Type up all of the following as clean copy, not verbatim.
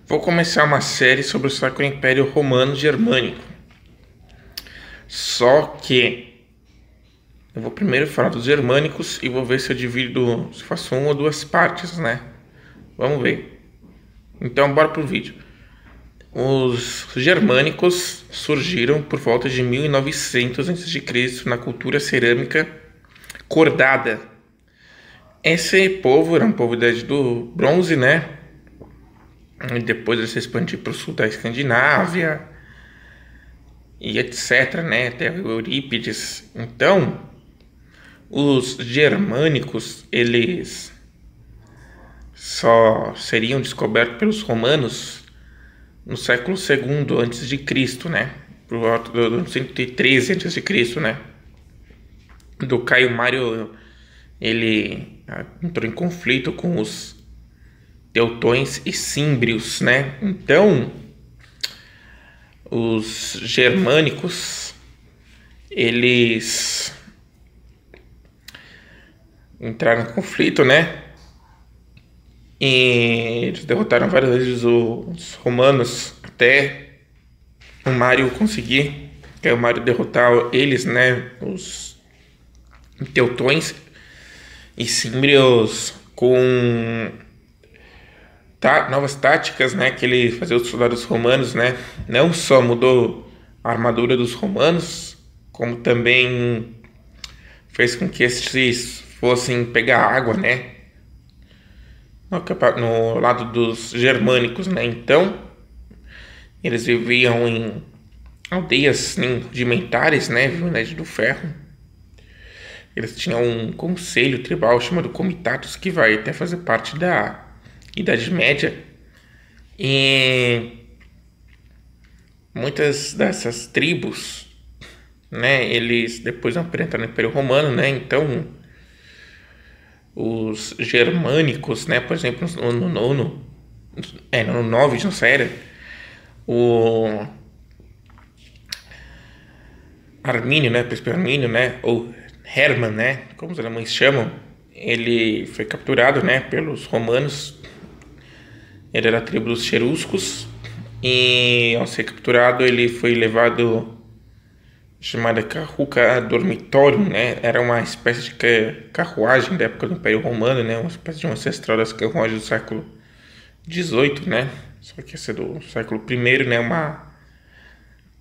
Vou começar uma série sobre o Sacro Império Romano Germânico. Só que eu vou primeiro falar dos germânicos e vou ver se eu divido, se faço uma ou duas partes, né? Vamos ver. Então, bora pro vídeo. Os germânicos surgiram por volta de 1900 a.C. na cultura cerâmica cordada. Esse povo era um povo da Idade do Bronze, né? E depois ele se expandiu para o sul da Escandinávia e etc, né? Até Eurípides. Então, os germânicos, eles só seriam descobertos pelos romanos no século II antes de Cristo, né? Por volta do 113 antes de Cristo, né? Do Caio Mário, ele entrou em conflito com os teutões e címbrios, né? Então, os germânicos, eles entraram em conflito, né? E eles derrotaram várias vezes os romanos até o Mário conseguir, que é o Mário derrotar eles, né? Os teutões e címbrios com novas táticas, né, que ele fazia os soldados romanos, né, não só mudou a armadura dos romanos, como também fez com que esses fossem pegar água, né, no lado dos germânicos, né. Então eles viviam em aldeias rudimentares, né, Idade do Ferro. Eles tinham um conselho tribal chamado Comitatus, que vai até fazer parte da Idade Média, e muitas dessas tribos, né, eles depois vão entrar no Império Romano, né, então os germânicos, né, por exemplo, no 9 de nossa era, o Armínio, né, príncipe Armínio, né, ou Hermann, né, como os alemães chamam, ele foi capturado, né, pelos romanos. Ele era da tribo dos Cheruscos e, ao ser capturado, ele foi levado, chamada Carruca Dormitorium, né? Era uma espécie de carruagem da época do Império Romano, né? Uma espécie de um ancestral das carruagens do século XVIII, né? Só que essa é do século I, né? Uma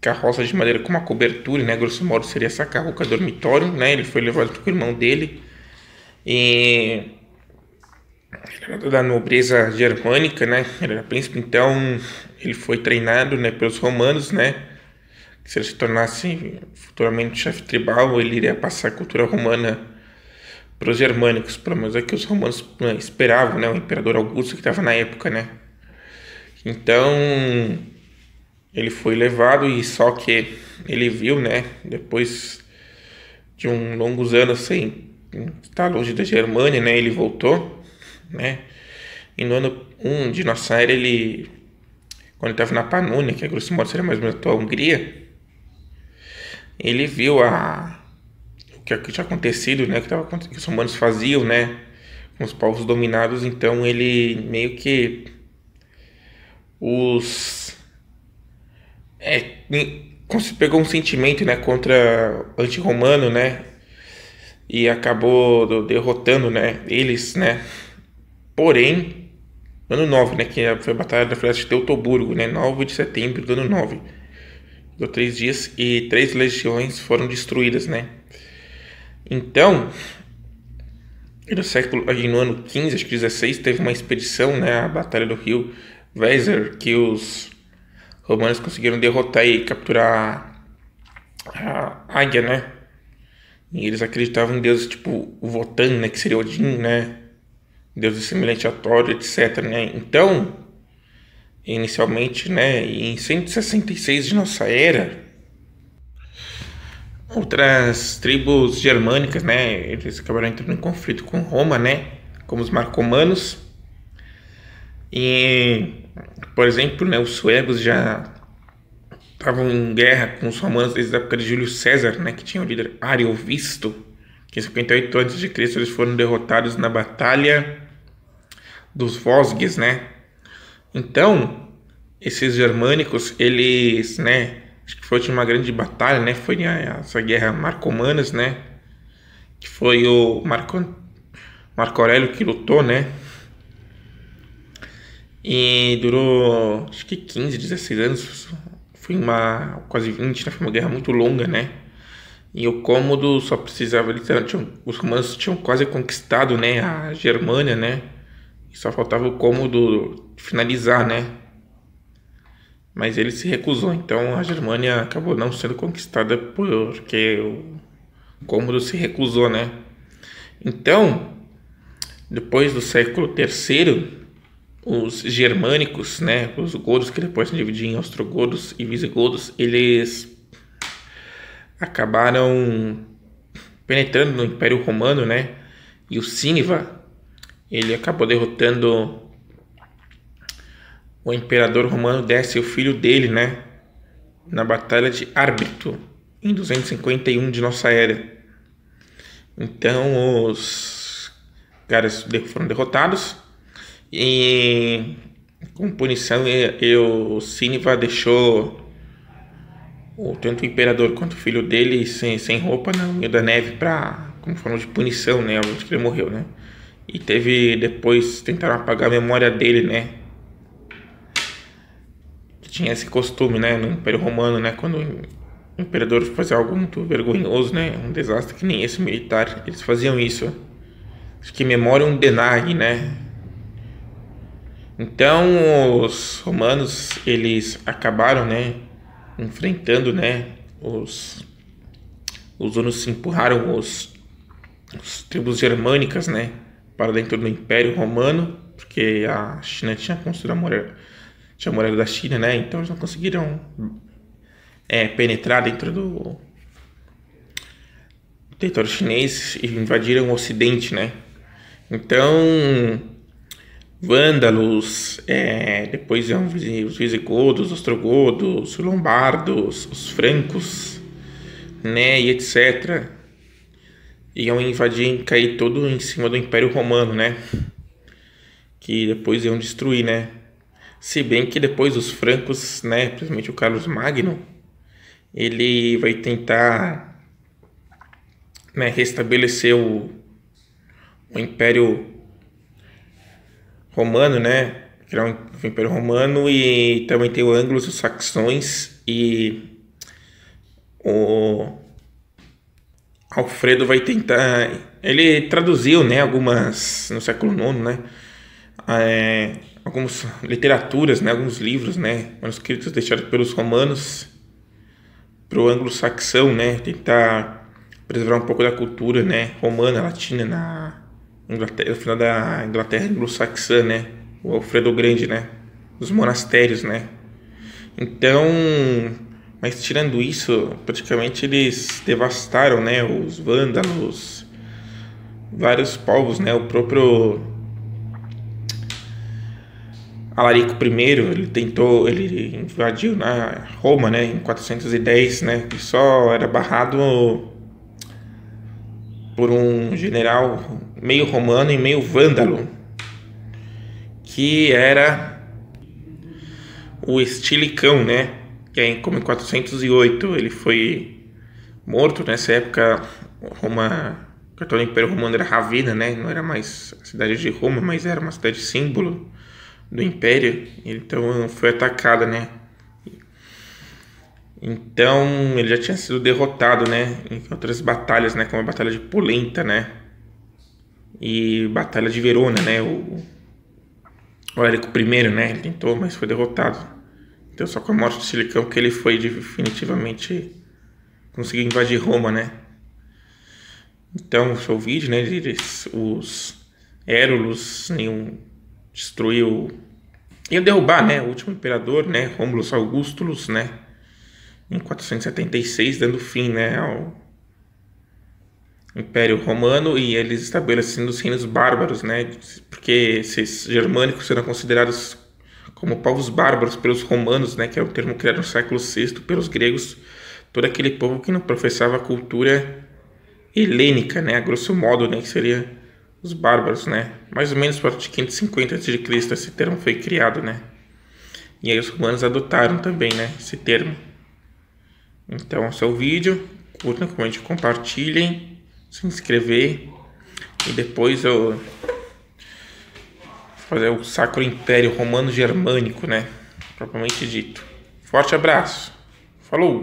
carroça de madeira com uma cobertura, né? Grosso modo seria essa Carruca Dormitorium, né? Ele foi levado com o irmão dele e ele era da nobreza germânica, né? Ele era príncipe, então ele foi treinado, né, pelos romanos, né? Que se ele se tornasse futuramente chefe tribal, ele iria passar a cultura romana para os germânicos, pelo menos é que os romanos, né, esperavam, né? O imperador Augusto que estava na época, né? Então ele foi levado e só que ele viu, né? Depois de longos anos sem estar longe da Germânia, né? Ele voltou, né? E no ano 1 de nossa era, quando ele estava na Panônia, que a grosso modo seria mais ou menos a atual Hungria, ele viu o que tinha acontecido, né? Que os romanos faziam, né? Com os povos dominados. Então ele meio que pegou um sentimento, né? Contra anti-romano, né? E acabou derrotando, né? Eles, né? Porém, ano 9, né, que foi a Batalha da Floresta de Teutoburgo, né, 9 de setembro do ano 9. Deu 3 dias e 3 legiões foram destruídas, né. Então, no ano 15, acho que 16, teve uma expedição, né, a Batalha do Rio Weser, que os romanos conseguiram derrotar e capturar a águia, né. E eles acreditavam em deuses tipo o Wotan, né, que seria Odin, né, deuses semelhantes a Thor, etc, né? Então, inicialmente, né, em 166 de nossa era, outras tribos germânicas, né, eles acabaram entrando em conflito com Roma, né, como os marcomanos. E, por exemplo, né, os suevos já estavam em guerra com os romanos desde a época de Júlio César, né, que tinha o líder Ariovisto, que em 58 a.C. eles foram derrotados na Batalha dos Vosges, né? Então, esses germânicos, eles, né, acho que foi uma grande batalha, né, foi essa guerra marcomanas, né, que foi o Marco Aurélio que lutou, né, e durou, acho que 15, 16 anos, foi quase 20, né, foi uma guerra muito longa, né, e o Cômodo só precisava, os romanos tinham quase conquistado, né, a Germânia, né, e só faltava o Cômodo finalizar, né, mas ele se recusou, então a Germânia acabou não sendo conquistada porque o Cômodo se recusou, né. Então, depois do século III, os germânicos, né, os godos, que depois se dividiam em ostrogodos e visigodos, eles acabaram penetrando no Império Romano, né, e o Síniva, ele acabou derrotando o imperador romano Décio, o filho dele, né, na Batalha de Árbitro, em 251 de nossa era. Então os caras foram derrotados e, como punição, o Síniva deixou tanto o imperador quanto o filho dele sem roupa no meio da neve, como forma de punição, né, onde ele morreu, né. E depois tentaram apagar a memória dele, né, que tinha esse costume, né, no Império Romano, né, quando o imperador fazia algo muito vergonhoso, né, um desastre que nem esse militar, eles faziam isso. Acho que memoriam denari, né. Então os romanos, eles acabaram, né, enfrentando, né, os hunos empurraram os tribos germânicas, né, para dentro do Império Romano, porque a China tinha construído tinha a muralha da China, né, então eles não conseguiram penetrar dentro do território chinês e invadiram o Ocidente, né. Então vândalos, depois iam os visigodos, os ostrogodos, os lombardos, os francos, né, e etc. Iam invadir, cair todo em cima do Império Romano, né, que depois iam destruir, né. Se bem que depois os francos, né, principalmente o Carlos Magno, ele vai tentar, né, restabelecer o Império Romano, né, criar o Império Romano, e também tem o Anglos, os saxões, e o Alfredo vai tentar, ele traduziu, né, algumas, no século IX, né, algumas literaturas, né, alguns livros, né, manuscritos deixados pelos romanos para o anglo-saxão, né, tentar preservar um pouco da cultura, né, romana, latina na Inglaterra, no final da Inglaterra anglo-saxã, né, o Alfredo Grande, né, os monastérios, né. Então, mas tirando isso, praticamente eles devastaram, né, os vândalos, vários povos, né, o próprio Alarico I, ele invadiu na Roma, né, em 410, né, que só era barrado por um general meio romano e meio vândalo, que era o Estilicão, né, que é como em 408 ele foi morto. Nessa época Roma, o cartão Império Romano era Ravenna, né, não era mais a cidade de Roma, mas era uma cidade símbolo do Império, então foi atacada, né. Então ele já tinha sido derrotado, né, em outras batalhas, né, como a Batalha de Polenta, né, e Batalha de Verona, né, o Alarico I, né, ele tentou, mas foi derrotado. Então só com a morte de Silicão que ele foi definitivamente conseguiu invadir Roma, né. Então o vídeo, né, os Érulos iam derrubar, né, o último imperador, né, Romulus Augustulus, né, em 476, dando fim, né, ao Império Romano, e eles estabelecendo os reinos bárbaros, né, porque esses germânicos eram considerados como povos bárbaros pelos romanos, né, que é o termo criado no século VI pelos gregos, todo aquele povo que não professava a cultura helênica, né, a grosso modo, né, que seria os bárbaros, né, mais ou menos por 550 a.C. esse termo foi criado, né. E aí os romanos adotaram também, né, esse termo. Então, esse é o vídeo. Curtam, comentem, compartilhem, se inscrever. E depois eu fazer o Sacro Império Romano Germânico, né, propriamente dito. Forte abraço. Falou!